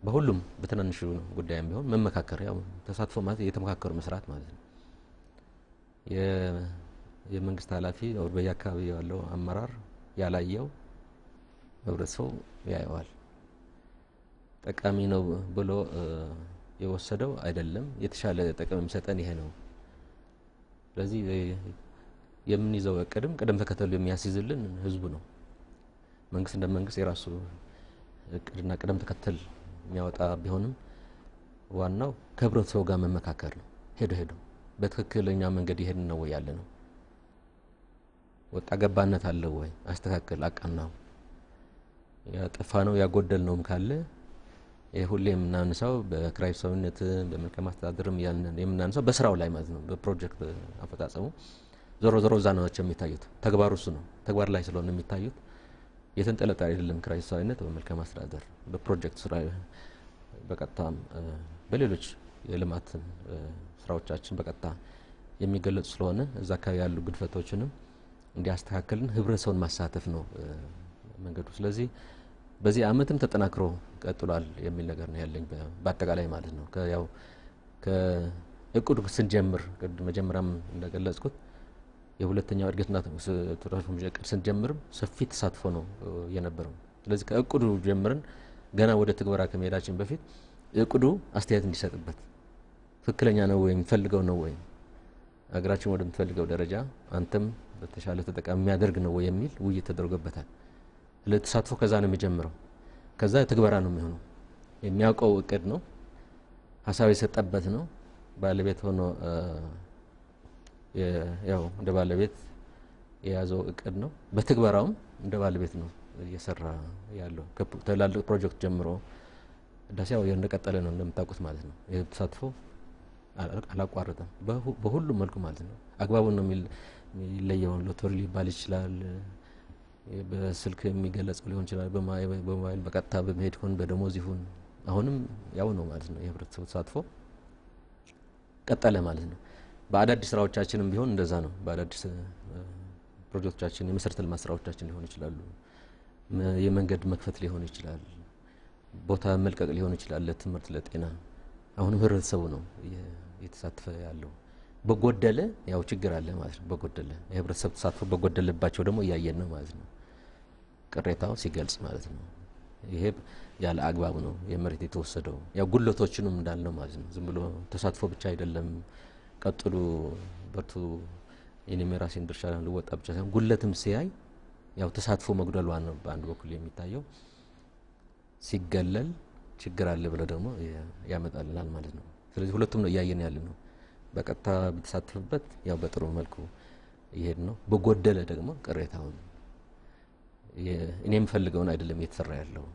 በሁሉም በትናንሹ ጉዳይም ቢሆን መመካከር ያው ተሳትፎ ማለት የተመካከሩ መስራት ማለት ነው። የመንግስት ኃላፊ ወደ በየአካባቢው ያለው አመራር ያላየው ህብረተሰቡ ያየዋል። ጠቃሚ ነው ብሎ የወሰደው አይደለም። የተሻለ ጥቅም የሚሰጠን ይሄ ነው። ስለዚህ የምንይዘው ቅደም ተከተሉ የሚያስይዝልን ህዝቡ ነው። መንግስት እንደ መንግስት የራሱ እቅድና ቅደም ተከተል የሚያወጣ ቢሆንም ዋናው ከህብረተሰቡ ጋር መመካከር ነው። ሄዶ በትክክለኛ መንገድ ይሄን ነው ያለ ነው። ወጣ ገባነት አለ ወይ? አስተካክል፣ አቃናው። ያጠፋ ነው ያጎደል ነውም ካለ ሁሌም እናንሳው በክራይ ሰውነት በመልካም አስተዳደርም ያንን የምናንሳው በስራው ላይ ማለት ነው። በፕሮጀክት አፈጻጸሙ ዞሮ እዛ ነው የሚታዩት። ተግባሩ እሱ ነው። ተግባር ላይ ስለሆነ የሚታዩት የተንጠለጠለ አይደለም። ክራይ ሰውነት በመልካም አስተዳደር በፕሮጀክት ስራ በቀጥታም በሌሎች የልማት ስራዎቻችን በቀጥታ የሚገለጹ ስለሆነ እዛ አካባቢ ያሉ ግድፈቶችንም እንዲያስተካክልን ህብረተሰቡን ማሳተፍ ነው መንገዱ። ስለዚህ በዚህ አመትም ተጠናክሮ ቀጥሏል የሚል ነገር ነው ያለኝ በአጠቃላይ ማለት ነው። ያው ከእቅዱ ስንጀምር መጀመሪያም እንደገለጽኩት የሁለተኛው እድገትና ትራንስፎርሜሽን እቅድ ስንጀምርም ሰፊ ተሳትፎ ነው የነበረው። ስለዚህ ከእቅዱ ጀምረን ገና ወደ ትግበራ ከመሄዳችን በፊት እቅዱ አስተያየት እንዲሰጥበት ትክክለኛ ነው ወይ የሚፈልገው ነው ወይ አገራችን ወደምትፈልገው ደረጃ አንተም በተሻለ ተጠቃሚ የሚያደርግ ነው ወይ የሚል ውይይት ተደርጎበታል። ለተሳትፎ ከዛ ነው የሚጀምረው። ከዛ ትግበራ ነው የሚሆነው። የሚያውቀው እቅድ ነው፣ ሐሳብ የሰጠበት ነው። ባለቤት ሆኖ ያው እንደ ባለቤት የያዘው እቅድ ነው። በትግበራውም እንደ ባለቤት ነው እየሰራ ያለው። ከትላልቅ ፕሮጀክት ጀምሮ ህዳሴው እንደቀጠለ ነው እንደምታውቁት ማለት ነው። ተሳትፎ አላቋረጠም በሁሉም መልኩ ማለት ነው። አግባቡ ነው የሚለየው ሎተሪ ሊባል ይችላል፣ በስልክ የሚገለጽ ሊሆን ይችላል፣ በሞባይል በቀጥታ በመሄድ ሆን በደሞዝ ይሁን አሁንም ያው ነው ማለት ነው። የህብረተሰቡ ተሳትፎ ቀጠለ ማለት ነው። በአዳዲስ ስራዎቻችንም ቢሆን እንደዛ ነው። በአዳዲስ ፕሮጀክቶቻችን የመሰረተ ልማት ስራዎቻችን ሊሆን ይችላሉ፣ የመንገድ መክፈት ሊሆን ይችላል፣ ቦታ መልቀቅ ሊሆን ይችላል፣ ለትምህርት ለጤና አሁንም ህብረተሰቡ ነው እየተሳተፈ ያለው። በጎደለ ያው ችግር አለ ማለት ነው። በጎደለ የህብረተሰብ ተሳትፎ በጎደለባቸው ደግሞ እያየን ነው ማለት ነው። ቅሬታው ሲገልጽ ማለት ነው። ይሄ ያለ አግባብ ነው የመሬት የተወሰደው። ያው ጉለቶችንም እንዳልነው ማለት ነው። ዝም ብሎ ተሳትፎ ብቻ አይደለም ቀጥሉ በርቱ የኔም የራሴን ድርሻ ልወጣ ብቻ ሳይሆን ጉለትም ሲያይ ያው ተሳትፎ መጉደሏ ነው በአንድ በኩል የሚታየው። ሲገለል ችግር አለ ብለ ደግሞ ያመጣልናል ማለት ነው። ስለዚህ ሁለቱም ነው እያየን ያለ ነው። በቀጥታ በተሳተፈበት ያው በጥሩ መልኩ ይሄድ ነው። በጎደለ ደግሞ ቅሬታውን እኔ የምፈልገውን አይደለም እየተሰራ ያለው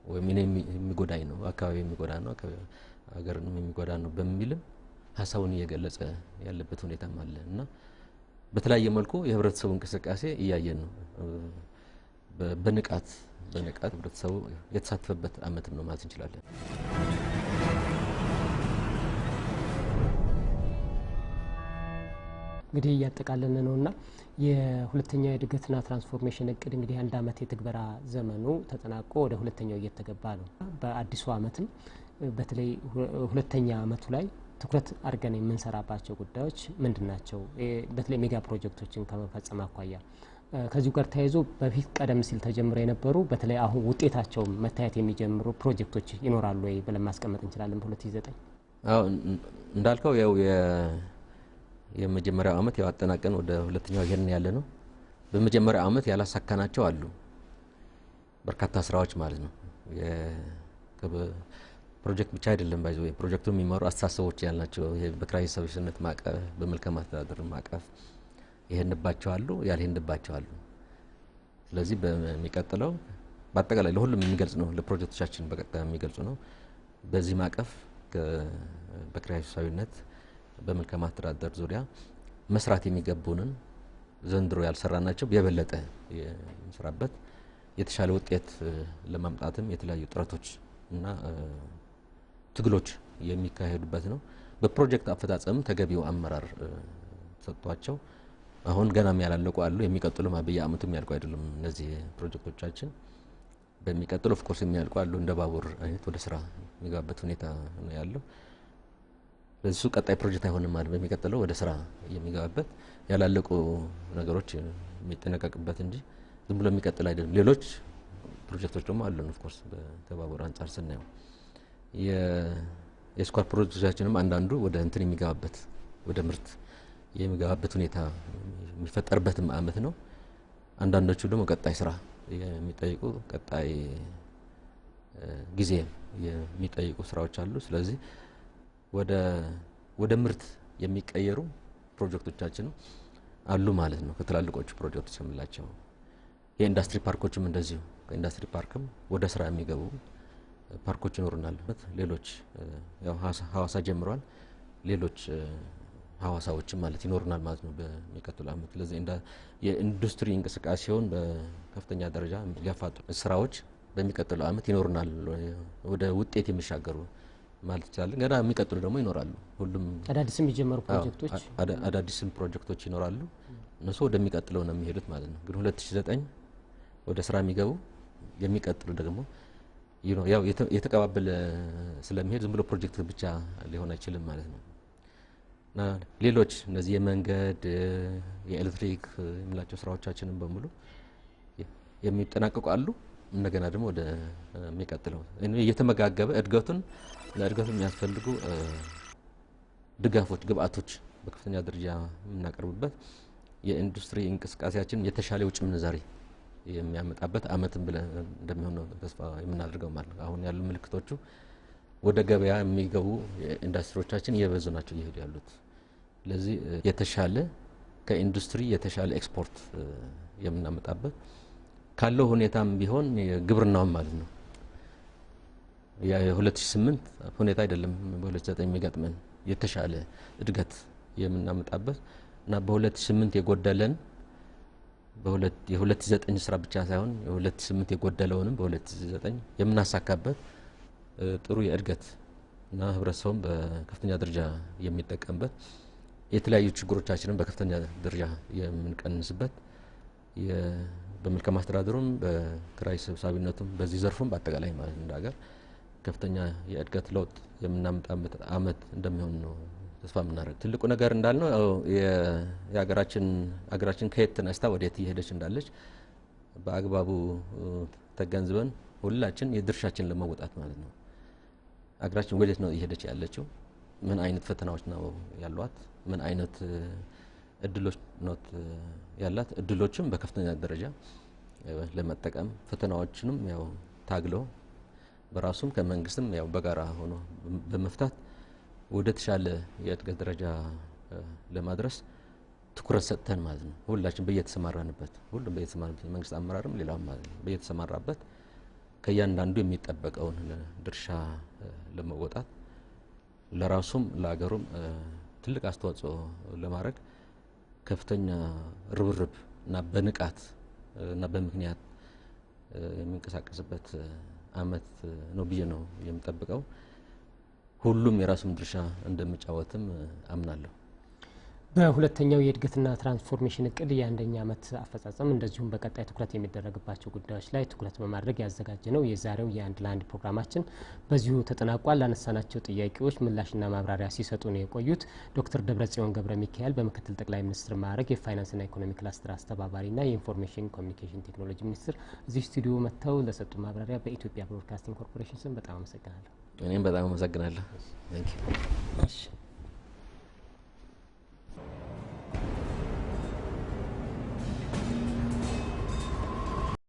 ወይም እኔ የሚጎዳኝ ነው፣ አካባቢ የሚጎዳ ነው፣ ሀገርንም የሚጎዳ ነው በሚልም ሀሳቡን እየገለጸ ያለበት ሁኔታም አለ እና በተለያየ መልኩ የህብረተሰቡ እንቅስቃሴ እያየን ነው። በንቃት ህብረተሰቡ የተሳተፈበት አመትም ነው ማለት እንችላለን። እንግዲህ እያጠቃለልን ነውና የሁለተኛው የእድገትና ትራንስፎርሜሽን እቅድ እንግዲህ አንድ አመት የትግበራ ዘመኑ ተጠናቆ ወደ ሁለተኛው እየተገባ ነው። በአዲሱ አመትም በተለይ ሁለተኛ አመቱ ላይ ትኩረት አድርገን የምንሰራባቸው ጉዳዮች ምንድናቸው? በተለይ ሜጋ ፕሮጀክቶችን ከመፈጸም አኳያ ከዚሁ ጋር ተያይዞ በፊት ቀደም ሲል ተጀምረው የነበሩ በተለይ አሁን ውጤታቸው መታየት የሚጀምሩ ፕሮጀክቶች ይኖራሉ ወይ ብለን ማስቀመጥ እንችላለን? በ2009 አዎ እንዳልከው ያው የመጀመሪያው አመት ያው አጠናቀን ወደ ሁለተኛው ይሄን ያለ ነው። በመጀመሪያው አመት ያላሳካናቸው አሉ በርካታ ስራዎች ማለት ነው። ፕሮጀክት ብቻ አይደለም ባይዘው ፕሮጀክቱ የሚመሩ አስተሳሰቦች ያልናቸው ይሄ በክራይ ሰብስነት ማቀፍ በመልካም አስተዳደር ማቀፍ ይሄንባቸው አሉ ያልሄንባቸው አሉ። ስለዚህ በሚቀጥለው በአጠቃላይ ለሁሉም የሚገልጽ ነው፣ ለፕሮጀክቶቻችን በቀጥታ የሚገልጽ ነው። በዚህ ማቀፍ በክራይ ሰብስነት በመልካም አስተዳደር ዙሪያ መስራት የሚገቡንን ዘንድሮ ያልሰራናቸው የበለጠ የምንሰራበት የተሻለ ውጤት ለማምጣትም የተለያዩ ጥረቶች እና ትግሎች የሚካሄዱበት ነው። በፕሮጀክት አፈጻጸም ተገቢው አመራር ሰጥቷቸው አሁን ገናም ያላለቁ አሉ። የሚቀጥሉ በየአመቱ የሚያልቁ አይደለም እነዚህ ፕሮጀክቶቻችን። በሚቀጥሉ ኦፍ ኮርስ የሚያልቁ አሉ እንደ ባቡር አይነት ወደ ስራ የሚገባበት ሁኔታ ነው ያለው። በሱ ቀጣይ ፕሮጀክት አይሆንም ማለት በሚቀጥለው ወደ ስራ የሚገባበት ያላለቁ ነገሮች የሚጠነቀቅበት እንጂ ዝም ብሎ የሚቀጥል አይደለም። ሌሎች ፕሮጀክቶች ደግሞ አሉን ኦፍ ኮርስ በተባበሩ አንጻር ስናየው የስኳር ፕሮጀክቶቻችንም አንዳንዱ ወደ እንትን የሚገባበት ወደ ምርት የሚገባበት ሁኔታ የሚፈጠርበትም አመት ነው። አንዳንዶቹ ደግሞ ቀጣይ ስራ የሚጠይቁ ቀጣይ ጊዜ የሚጠይቁ ስራዎች አሉ። ስለዚህ ወደ ምርት የሚቀየሩ ፕሮጀክቶቻችን አሉ ማለት ነው። ከትላልቆቹ ፕሮጀክቶች የምንላቸው የኢንዱስትሪ ፓርኮችም እንደዚሁ ከኢንዱስትሪ ፓርክም ወደ ስራ የሚገቡ ፓርኮች ይኖሩናል። ሌሎች ያው ሐዋሳ ጀምሯል። ሌሎች ሐዋሳዎችም ማለት ይኖሩናል ማለት ነው በሚቀጥለው አመት። ስለዚህ የኢንዱስትሪ እንቅስቃሴውን በከፍተኛ ደረጃ ሊያፋጡ ስራዎች በሚቀጥለው አመት ይኖሩናል፣ ወደ ውጤት የሚሻገሩ ማለት ይችላል። ገና የሚቀጥሉ ደግሞ ይኖራሉ። ሁሉም አዳዲስ የሚጀመሩ ፕሮጀክቶች አዳዲስም ፕሮጀክቶች ይኖራሉ። እነሱ ወደሚቀጥለው ነው የሚሄዱት ማለት ነው። ግን 2009 ወደ ስራ የሚገቡ የሚቀጥሉ ደግሞ ያው የተቀባበለ ስለሚሄድ ዝም ብሎ ፕሮጀክት ብቻ ሊሆን አይችልም ማለት ነው። እና ሌሎች እነዚህ የመንገድ የኤሌክትሪክ የምላቸው ስራዎቻችንን በሙሉ የሚጠናቀቁ አሉ። እንደገና ደግሞ ወደ የሚቀጥለው እየተመጋገበ ለእድገቱን የሚያስፈልጉ ድጋፎች ግብአቶች በከፍተኛ ደረጃ የምናቀርብበት የኢንዱስትሪ እንቅስቃሴያችን የተሻለ ውጭ ምንዛሪ የሚያመጣበት አመትም ብለን እንደሚሆን ተስፋ የምናደርገው ማለት ነው። አሁን ያሉ ምልክቶቹ ወደ ገበያ የሚገቡ ኢንዱስትሪዎቻችን እየበዙ ናቸው እየሄዱ ያሉት። ስለዚህ የተሻለ ከኢንዱስትሪ የተሻለ ኤክስፖርት የምናመጣበት ካለው ሁኔታም ቢሆን ግብርናውም ማለት ነው የ2008 ሁኔታ አይደለም በ2009 የሚገጥመን የተሻለ እድገት የምናመጣበት እና በ2008 የጎደለን የ2009 ስራ ብቻ ሳይሆን የ2008 የጎደለውንም በ2009 የምናሳካበት ጥሩ የእድገት እና ህብረተሰቡም በከፍተኛ ደረጃ የሚጠቀምበት የተለያዩ ችግሮቻችንን በከፍተኛ ደረጃ የምንቀንስበት በመልካም አስተዳደሩም በክራይ ሰብሳቢነቱም በዚህ ዘርፉም በአጠቃላይ ማለት እንደ ሀገር ከፍተኛ የእድገት ለውጥ የምናመጣበት አመት እንደሚሆን ነው ተስፋ የምናደርገው። ትልቁ ነገር እንዳልነው የሀገራችን ከየት ተነስታ ወዴት እየሄደች እንዳለች በአግባቡ ተገንዝበን ሁላችን የድርሻችን ለመወጣት ማለት ነው። ሀገራችን ወዴት ነው እየሄደች ያለችው? ምን አይነት ፈተናዎች ነው ያሏት? ምን አይነት እድሎች ነው ያላት? እድሎችም በከፍተኛ ደረጃ ለመጠቀም ፈተናዎችንም ያው ታግለው በራሱም ከመንግስትም ያው በጋራ ሆኖ በመፍታት ወደ ተሻለ የእድገት ደረጃ ለማድረስ ትኩረት ሰጥተን ማለት ነው ሁላችን በየተሰማራንበት ሁሉም በየተሰማራንበት መንግስት አመራርም ሌላም ማለት ነው በየተሰማራበት ከያንዳንዱ የሚጠበቀውን ድርሻ ለመወጣት ለራሱም ለሀገሩም ትልቅ አስተዋጽኦ ለማድረግ ከፍተኛ ርብርብ እና በንቃት እና በምክንያት የሚንቀሳቀስበት አመት ነው ብዬ ነው የምጠብቀው። ሁሉም የራሱን ድርሻ እንደሚጫወትም አምናለሁ። በሁለተኛው የእድገትና ትራንስፎርሜሽን እቅድ የአንደኛ አመት አፈጻጸም እንደዚሁም በቀጣይ ትኩረት የሚደረግባቸው ጉዳዮች ላይ ትኩረት በማድረግ ያዘጋጀ ነው የዛሬው የአንድ ለአንድ ፕሮግራማችን በዚሁ ተጠናቋል። ላነሳናቸው ጥያቄዎች ምላሽና ማብራሪያ ሲሰጡ ነው የቆዩት ዶክተር ደብረጽዮን ገብረ ሚካኤል በምክትል ጠቅላይ ሚኒስትር ማዕረግ የፋይናንስና ኢኮኖሚ ክላስተር አስተባባሪና የኢንፎርሜሽን ኮሚኒኬሽን ቴክኖሎጂ ሚኒስትር እዚህ ስቱዲዮ መጥተው ለሰጡ ማብራሪያ በኢትዮጵያ ብሮድካስቲንግ ኮርፖሬሽን ስም በጣም አመሰግናለሁ። እኔም በጣም አመሰግናለሁ። ታንክ ዩ።